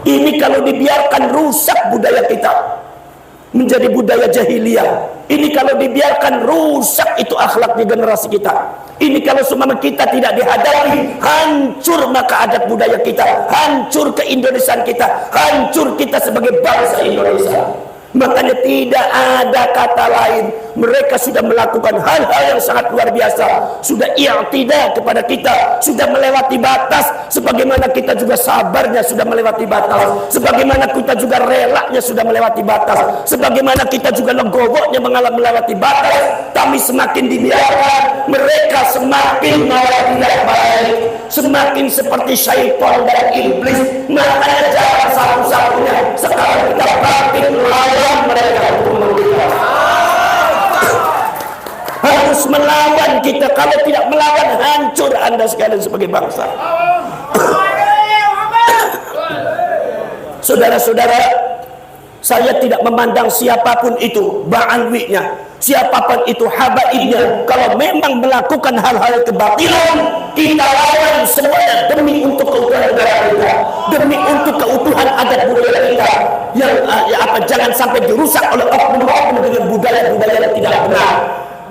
Ini kalau dibiarkan rusak budaya kita, menjadi budaya jahiliyah. Ini kalau dibiarkan rusak itu akhlak di generasi kita. Ini kalau semua kita tidak dihadapi, hancur maka adat budaya kita, hancur keindonesiaan kita, hancur kita sebagai bangsa Indonesia. Makanya tidak ada kata lain. Mereka sudah melakukan hal-hal yang sangat luar biasa, sudah i'tida kepada kita, sudah melewati batas. Sebagaimana kita juga sabarnya sudah melewati batas, sebagaimana kita juga relanya sudah melewati batas, sebagaimana kita juga legowonya melewati batas. Kami semakin dibiarkan, mereka semakin malah tidak baik, semakin seperti syaitan dan iblis. Makanya jalan satu-satunya sekarang kita bangkit melawan mereka untuk kita. Harus melawan kita. Kalau tidak melawan, hancur Anda sekalian sebagai bangsa. Saudara-saudara, saya tidak memandang siapapun itu ba'alwinya, siapapun itu habaibnya. Kalau memang melakukan hal-hal kebatilan, kita lawan semuanya demi untuk keutuhan negara kita, demi untuk keutuhan adat budaya kita. Yang jangan sampai dirusak oleh oknum-oknum dengan budaya-budaya yang tidak benar.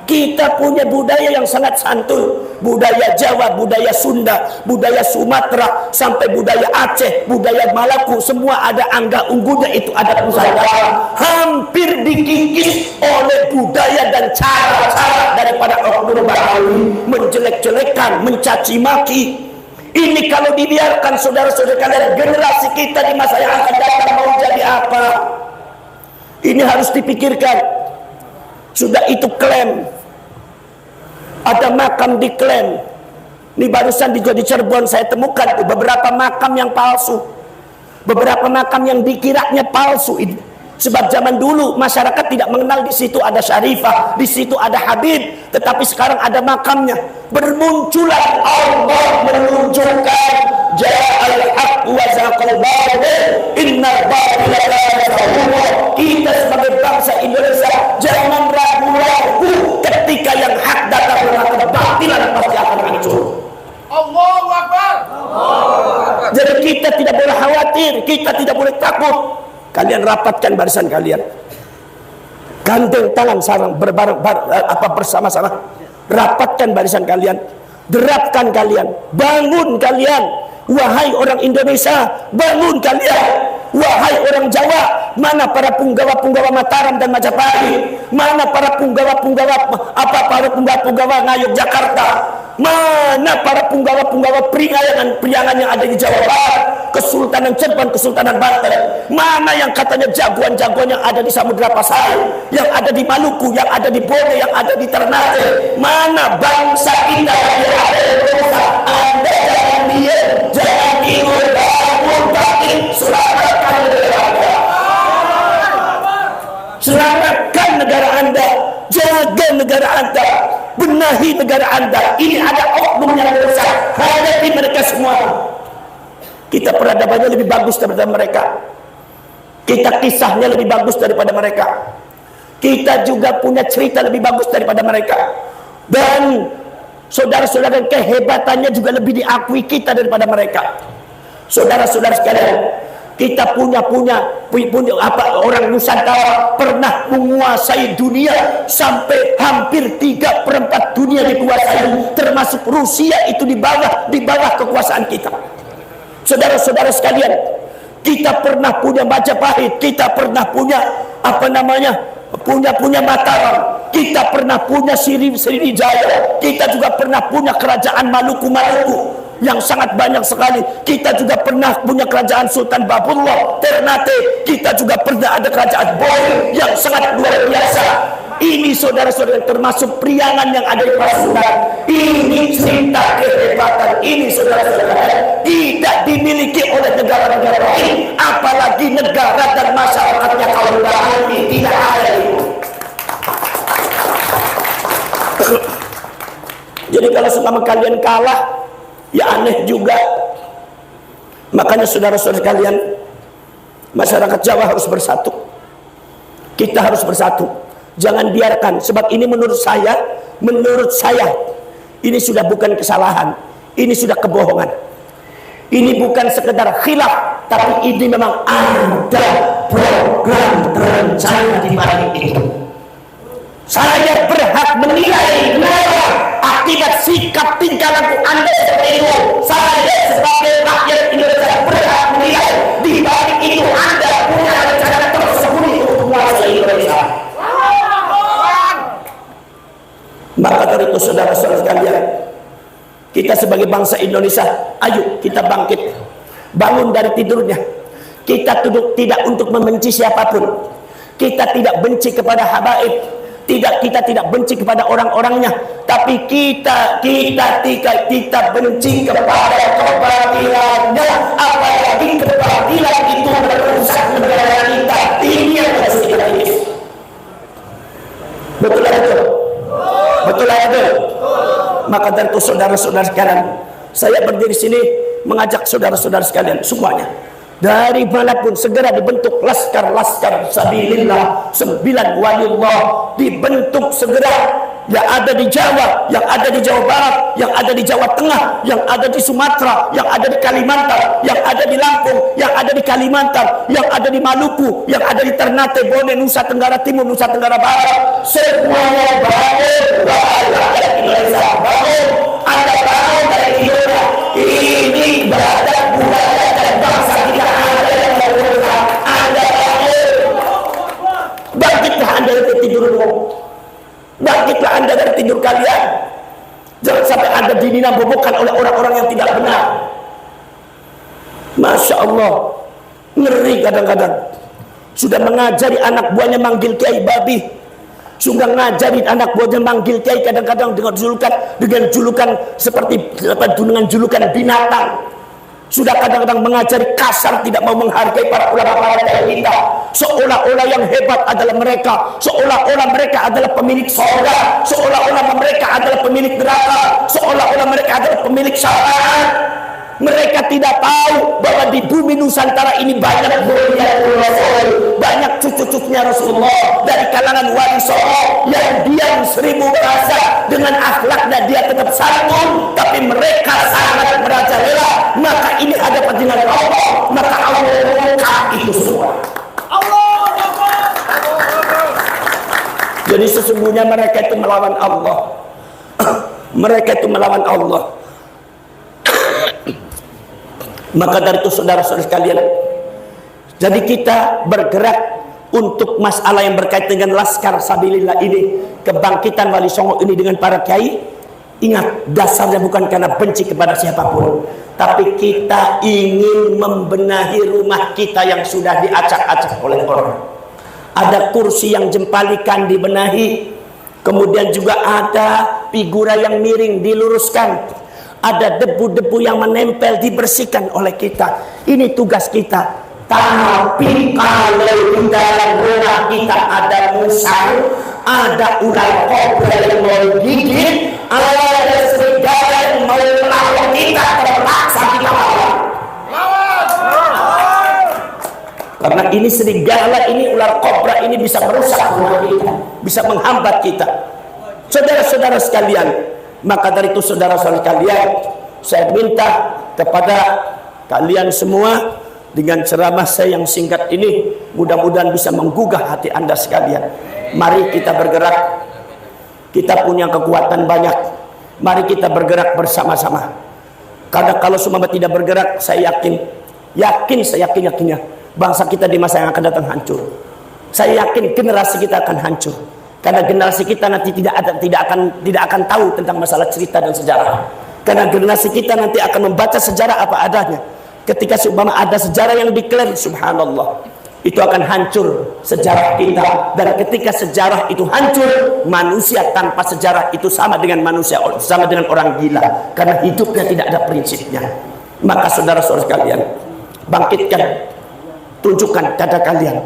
Kita punya budaya yang sangat santun, budaya Jawa, budaya Sunda, budaya Sumatera, sampai budaya Aceh, budaya Maluku, semua ada angga unggunya, itu adat Nusantara. Hampir dikikis oleh budaya dan cara-cara daripada oknum Betawi, menjelek-jelekan, mencaci maki. Ini kalau dibiarkan, saudara-saudara kalian, generasi kita di masa yang akan datang mau jadi apa? Ini harus dipikirkan. Sudah itu klaim, ada makam diklaim. Ini barusan di Cirebon saya temukan tuh beberapa makam yang palsu, beberapa makam yang dikiranya palsu ini. Sebab zaman dulu masyarakat tidak mengenal di situ ada Syarifah, di situ ada Habib, tetapi sekarang ada makamnya. Bermunculan Allah menunjukkan ja'al haq wa zaqal batil innal batila kana zahuqa. Kita sebagai bangsa Indonesia jangan ragu-ragu ketika yang hak datang, maka kebatilan pasti akan hancur. Allahu Akbar. Jadi kita tidak boleh khawatir, kita tidak boleh takut. Kalian rapatkan barisan kalian, gandeng tangan sarang bersama-sama, rapatkan barisan kalian, derapkan kalian, bangun kalian, wahai orang Indonesia, bangun kalian, wahai orang Jawa. Mana para punggawa-punggawa Mataram dan Majapahit, mana para punggawa-punggawa para punggawa Ngayog Jakarta, mana para punggawa-punggawa Priangan yang ada di Jawa Barat, Kesultanan Cirebon, Kesultanan Banten, mana yang katanya jagoan-jagoan yang ada di Samudra Pasai, yang ada di Maluku, yang ada di Bone, yang ada di Ternate, mana bangsa kita yang ada di Indonesia. Anda jangan diam, jangan tidur, bangun bangkit, selamatkan negara Anda, selamatkan negara Anda, jaga negara Anda, benahi negara Anda. Ini ada oknum yang besar, hadapi mereka semua. Kita peradabannya lebih bagus daripada mereka, kita kisahnya lebih bagus daripada mereka, kita juga punya cerita lebih bagus daripada mereka, dan saudara-saudara kehebatannya juga lebih diakui kita daripada mereka. Saudara-saudara sekalian, kita punya orang Nusantara pernah menguasai dunia, sampai hampir 3/4 dunia dikuasai, termasuk Rusia itu di bawah kekuasaan kita. Saudara-saudara sekalian, kita pernah punya Majapahit, kita pernah punya punya Mataram, kita pernah punya Sriwijaya, kita juga pernah punya kerajaan Maluku yang sangat banyak sekali. Kita juga pernah punya kerajaan Sultan Babullah Ternate, kita juga pernah ada kerajaan Boy yang sangat luar biasa. Ini saudara-saudara termasuk Priangan yang ada di Pasundan. Ini cerita kehebatan ini, saudara-saudara, tidak dimiliki oleh negara-negara lain, apalagi negara dan masyarakatnya kaum Betawi tidak ada itu. Jadi kalau selama kalian kalah, ya aneh juga. Makanya saudara-saudara kalian, masyarakat Jawa harus bersatu. Kita harus bersatu. Jangan biarkan, sebab ini menurut saya ini sudah bukan kesalahan, ini sudah kebohongan. Ini bukan sekedar khilaf, tapi ini memang ada program terencana di balik itu. Saya berhak menilai akibat sikap tingkah laku Anda seperti itu. Saya sebagai rakyat Indonesia berhak menilai di balik itu Anda punya rencana tersembunyi untuk menguasai Indonesia. Maka dari itu saudara-saudara sekalian, kita sebagai bangsa Indonesia, ayo kita bangkit, bangun dari tidurnya. Kita tidak untuk membenci siapapun. Kita tidak benci kepada habaib. Kita tidak benci kepada orang-orangnya, tapi kita benci kepada kebatilannya. Apalagi kebatilan itu merusak negara kita. Ini yang harus kita ini. Betul betul. Betul betul. Maka dari itu saudara-saudara sekalian, saya berdiri sini mengajak saudara-saudara sekalian semuanya, dari manapun segera dibentuk laskar-laskar sabilillah, 9 waliullah dibentuk segera, yang ada di Jawa, yang ada di Jawa Barat, yang ada di Jawa Tengah, yang ada di Sumatera, yang ada di Kalimantan, yang ada di Lampung, yang ada di Kalimantan, yang ada di Maluku, yang ada di Ternate, Bone, Nusa Tenggara Timur, Nusa Tenggara Barat, semuanya bangun rakyat Indonesia, bangun, Anda bangun dari tidurnya. Ini berada budaya dan bangsa kita ada yang menguruskan. Anda bangun, bangkitlah Anda dari tidurmu. Bangkitlah Anda dari tidur kalian. Jangan sampai Anda dininabobokan oleh orang-orang yang tidak benar. Masya Allah, ngeri kadang-kadang. Sudah mengajari anak buahnya manggil kiai babi. Sudah ngajari anak buahnya manggil kiai kadang-kadang dengan julukan seperti dengan julukan binatang. Sudah kadang-kadang mengajari kasar, tidak mau menghargai para ulama kita. Seolah-olah yang hebat adalah mereka. Seolah-olah mereka adalah pemilik surga. Seolah-olah mereka adalah pemilik neraka. Seolah-olah mereka adalah pemilik syaraat. Mereka tidak tahu bahwa di bumi Nusantara ini banyak Rasul, banyak cucu-cucunya Rasulullah dari kalangan wali songo yang diam 1000 bahasa, dengan akhlaknya dia tetap santun, tapi mereka sangat merajalela. Maka ini ada dengan Allah, maka Allah mengungkap itu semua. Jadi sesungguhnya mereka itu melawan Allah. Mereka itu melawan Allah. Maka dari itu saudara-saudara sekalian, jadi kita bergerak untuk masalah yang berkaitan dengan laskar sabilillah ini, kebangkitan Wali Songo ini dengan para kiai. Ingat, dasarnya bukan karena benci kepada siapapun, tapi kita ingin membenahi rumah kita yang sudah diacak-acak oleh orang. Ada kursi yang jempalikan dibenahi, kemudian juga ada figura yang miring diluruskan, ada debu-debu yang menempel dibersihkan oleh kita. Ini tugas kita. Tapi kalau di dalam rumah kita ada musang, ada ular kobra yang mau gigit, ada serigala yang mau melawan kita, terpaksa kita lawan. Karena ini serigala, ini ular kobra, ini bisa merusak rumah kita, bisa menghambat kita. Saudara-saudara sekalian, maka dari itu saudara-saudara sekalian, saya minta kepada kalian semua, dengan ceramah saya yang singkat ini, mudah-mudahan bisa menggugah hati Anda sekalian. Mari kita bergerak. Kita punya kekuatan banyak. Mari kita bergerak bersama-sama. Karena kalau semua tidak bergerak, saya yakinnya bangsa kita di masa yang akan datang hancur. Saya yakin generasi kita akan hancur. Karena generasi kita nanti tidak akan tahu tentang masalah cerita dan sejarah. Karena generasi kita nanti akan membaca sejarah apa adanya. Ketika seumpama ada sejarah yang declare, subhanallah, itu akan hancur sejarah kita. Dan ketika sejarah itu hancur, manusia tanpa sejarah itu sama dengan orang gila, karena hidupnya tidak ada prinsipnya. Maka saudara-saudara sekalian, bangkitkan, tunjukkan dada kalian,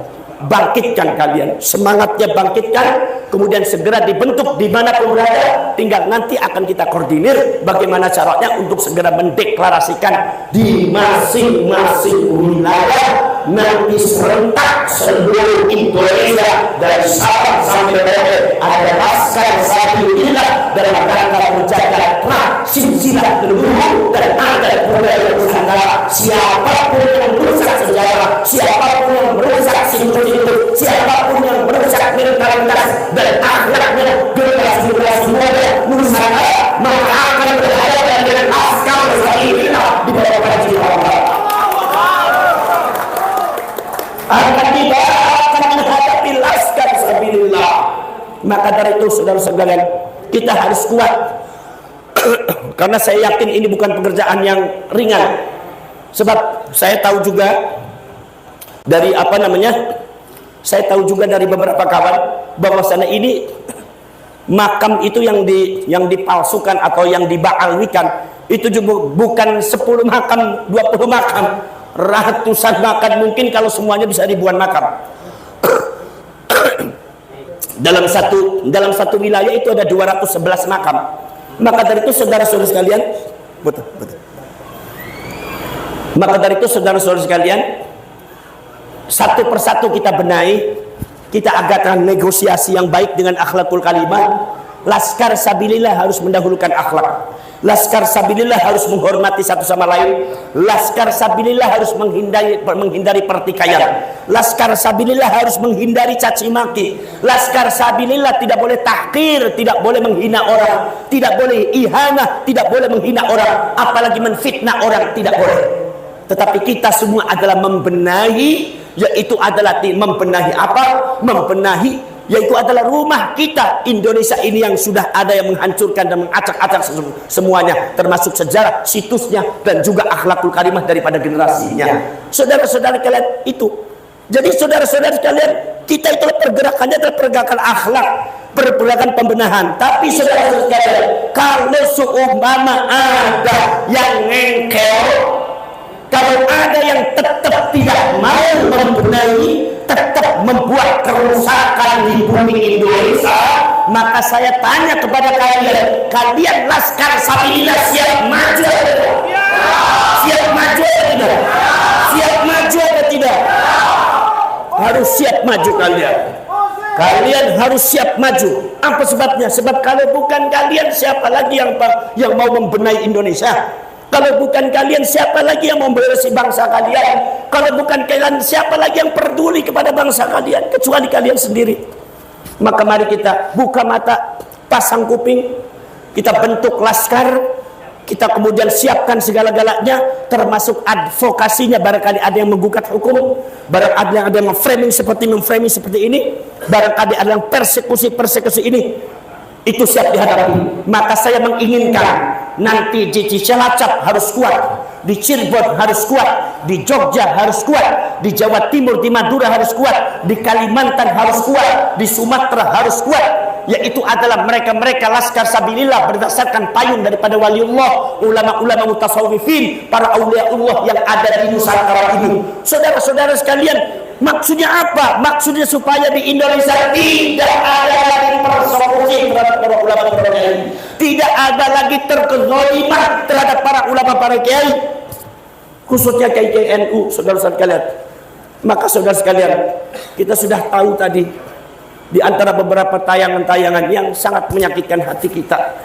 bangkitkan kalian, semangatnya bangkitkan, kemudian segera dibentuk dimanapun berada. Tinggal nanti akan kita koordinir bagaimana caranya untuk segera mendeklarasikan di masing-masing wilayah nanti serentak seluruh Indonesia dari Sabang sampai Merauke ada laskar sabilillah dalam rangka menjaga silsilah leluhur dan adat budaya Nusantara. Siapapun yang merusak sejarah, siapapun yang merusak simbol-simbol, siapapun yang merusak mentalitas dan akhlaknya generasi-generasi muda Nusantara, maka akan berhadapan dengan laskar sabilillah di bawah gaji Allah. Akan menghadapi laskar sabilillah. Maka dari itu saudara-saudara, kita harus kuat. Karena saya yakin ini bukan pekerjaan yang ringan. Sebab saya tahu juga dari saya tahu juga dari beberapa kawan bahwasanya ini makam itu yang dipalsukan atau yang dibaalwikan itu juga bukan 10 makam, 20 makam, ratusan makam, mungkin kalau semuanya bisa ribuan makam. dalam satu wilayah itu ada 211 makam. Maka dari itu saudara-saudara sekalian, betul. Maka dari itu saudara-saudara sekalian, satu persatu kita benahi, kita adakan negosiasi yang baik dengan akhlakul kalimah. Laskar sabilillah harus mendahulukan akhlak. Laskar sabilillah harus menghormati satu sama lain. Laskar sabilillah harus menghindari pertikaian. Laskar sabilillah harus menghindari caci maki. Laskar sabilillah tidak boleh tahqir, tidak boleh menghina orang, tidak boleh ihanah, tidak boleh menghina orang, apalagi menfitnah orang, tidak boleh. Tetapi kita semua adalah membenahi, yaitu adalah membenahi apa? Yaitu adalah rumah kita Indonesia ini yang sudah ada yang menghancurkan dan mengacak-acak semuanya, termasuk sejarah, situsnya, dan juga akhlakul karimah daripada generasinya. Saudara-saudara kalian itu. Jadi saudara-saudara kalian, kita itu pergerakannya adalah pergerakan akhlak, pergerakan pembenahan. Tapi saudara-saudara kalian, kalau seumpama ada yang ngengkel, kalau ada yang tetap tidak mau membenahi, tetap membuat kerusakan di bumi Indonesia, maka saya tanya kepada kalian laskar sabilillah siap maju atau tidak? Siap maju atau tidak? Siap maju atau tidak? Harus siap maju kalian. Kalian harus siap maju. Apa sebabnya? Sebab kalau bukan kalian, siapa lagi yang mau membenahi Indonesia? Kalau bukan kalian, siapa lagi yang membersih bangsa kalian? Kalau bukan kalian, siapa lagi yang peduli kepada bangsa kalian? Kecuali kalian sendiri. Maka mari kita buka mata, pasang kuping, kita bentuk laskar, kita kemudian siapkan segala-galanya, termasuk advokasinya. Barangkali ada yang menggugat hukum, barangkali ada yang memframing seperti ini, barangkali ada yang persekusi ini. Itu siap dihadapi. Maka saya menginginkan nanti di Cilacap harus kuat, di Cirebon harus kuat, di Jogja harus kuat, di Jawa Timur, di Madura harus kuat, di Kalimantan harus kuat, di Sumatera harus kuat. Yaitu adalah mereka-mereka laskar sabilillah berdasarkan payung daripada waliullah, ulama-ulama mutasawwifin, para auliaullah yang ada di Nusantara ini. Saudara-saudara sekalian, maksudnya apa? Maksudnya supaya di Indonesia tidak ada lagi persekusi terhadap para ulama para kiai, tidak ada lagi terkezaliman terhadap para ulama para kiai, khususnya kiai NU, saudara-saudara sekalian. Maka saudara sekalian, kita sudah tahu tadi di antara beberapa tayangan-tayangan yang sangat menyakitkan hati kita,